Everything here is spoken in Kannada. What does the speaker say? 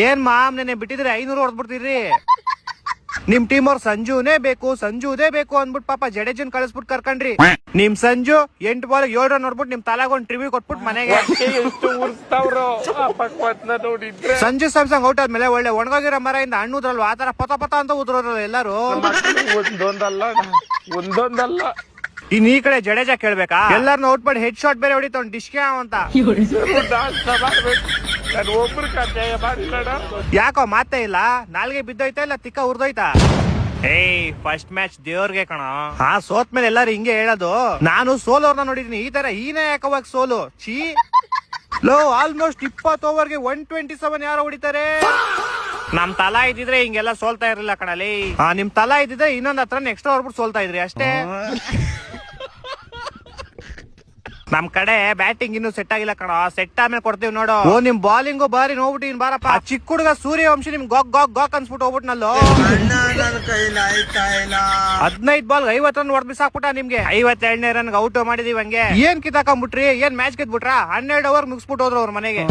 ಏನ್ ಮಾಮ್ ನೆನೆ ಬಿಟ್ಟಿದ್ರೆ 500 ಹೊಡೆದ್ಬಿಡ್ತೀರಿ. ನಿಮ್ ಟೀಮ್ ಅವ್ರ ಸಂಜುನೇ ಬೇಕು ಅಂದ್ಬಿಟ್ಟು ಪಾಪ ಜಡೇಜನ್ ಕಳಿಸ್ಬಿಟ್ಟು ಕರ್ಕಂಡ್ರಿ. ನಿಮ್ ಸಂಜು 8 ಬಾಲ್ 7 ರನ್ ನೋಡ್ಬಿಟ್ಟು ನಿಮ್ ತಲಾಗೊಂಡ್ ಟ್ರಿವ್ಯೂ ಕೊಟ್ಬಿಟ್ಟು ಮನೆಗೆ. ಸಂಜು ಸ್ಯಾಮ್ಸಂಗ್ ಔಟ್ ಆದ್ಮೇಲೆ ಒಳ್ಳೆ ಒಣಗೋಗಿರೋ ಮರದಿಂದ ಹಣ್ಣು ಉದ್ರಲ್ವಾ ಆತರ ಪತ ಅಂತ ಉದ್ರೋದ್ರಲ್ಲ ಎಲ್ಲಾರು. ಒಂದೊಂದಲ್ಲ ಇನ್ ಈ ಕಡೆ ಜಡೇಜಾ ಕೇಳ್ಬೇಕಾ, ಎಲ್ಲಾರನ್ನ ಔಟ್ ಮಾಡಿ ಹೆಡ್ ಶಾಟ್ ಬೇರೆ ಹೊಡಿತ ಡಿಶ್ಕೆ ಅಂತ. ಯಾಕೋ ಮಾತೇ ಇಲ್ಲ, ನಾಲ್ಗೆ ಬಿದ್ದೋಯ್ತಾ ಇಲ್ಲ ತಿಕ್ಕ ಉರ್ದೋಯ್ತಾ? ಫಸ್ಟ್ ಮ್ಯಾಚ್ ದೇವ್ರಿಗೆ ಕಣ. ಹಾ ಸೋತ್ಮೇಲೆ ಎಲ್ಲಾರು ಹಿಂಗೆ ಹೇಳೋದು. ನಾನು ಸೋಲೋರ್ನ ನೋಡಿದೀನಿ, ಈ ತರ ಈನೇ ಯಾಕವಾಗ ಸೋಲು ಚೀ. ಲೋ ಆಲ್ಮೋಸ್ಟ್ 20 ಓವರ್ಗೆ 127 ಯಾರೋ ಹೊಡಿತಾರೆ. ನಮ್ ತಲಾ ಇದ್ದಿದ್ರೆ ಹಿಂಗೆಲ್ಲ ಸೋಲ್ತಾ ಇರ್ಲಿಲ್ಲ ಕಣಲಿ. ನಿಮ್ ತಲಾ ಇದ್ದಿದ್ರೆ ಇನ್ನೊಂದ್ ಹತ್ರ ನೆಕ್ಸ್ಟ್ ಹೊಡ್ಬಿಟ್ಟು ಸೋಲ್ತಾ ಇದ್ರಿ ಅಷ್ಟೇ. ನಮ್ ಕಡೆ ಬ್ಯಾಟಿಂಗ್ ಇನ್ನು ಸೆಟ್ ಆಗಿಲ್ಲ ಕಣ, ಸೆಟ್ ಆದ್ಮೇಲೆ ಕೊಡ್ತೀವಿ ನೋಡು. ಓ ನಿಮ್ ಬಾಲಿಂಗು ಬಾರಿ ನೋಡ್ಬಿಟ್ಟು ಬಾರಪ್ಪ. ಚಿಕ್ಕ ಹುಡುಗ ಸೂರ್ಯವಂಶಿ ನಿಮ್ ಗಾಕ್ ಅನ್ಸ್ಬಿಟ್ಟು ಹೋಗ್ಬಿಟ್ನಲ್ಲೋ. 15 ಬಾಲ್ 50 ರನ್ ಹೊಡೆದ್ ಬಿಸಾಕ್ಬಿಟ್ಟ ನಿಮ್ಗೆ. 52ನೇ ರನ್ಗೆ ಔಟ್ ಮಾಡಿದೀವಿ. ಹಂಗೆ ಏನ್ ಕಿತ್ತಾಕೊಂಡ್ಬಿಟ್ರಿ, ಏನ್ ಮ್ಯಾಚ್ ಗೆದ್ಬಿಟ್ರ? 12 ಓವರ್ ಮುಗಿಸ್ಬಿಟ್ಟು ಹೋದ್ರು ಅವ್ರ ಮನೆಗೆ.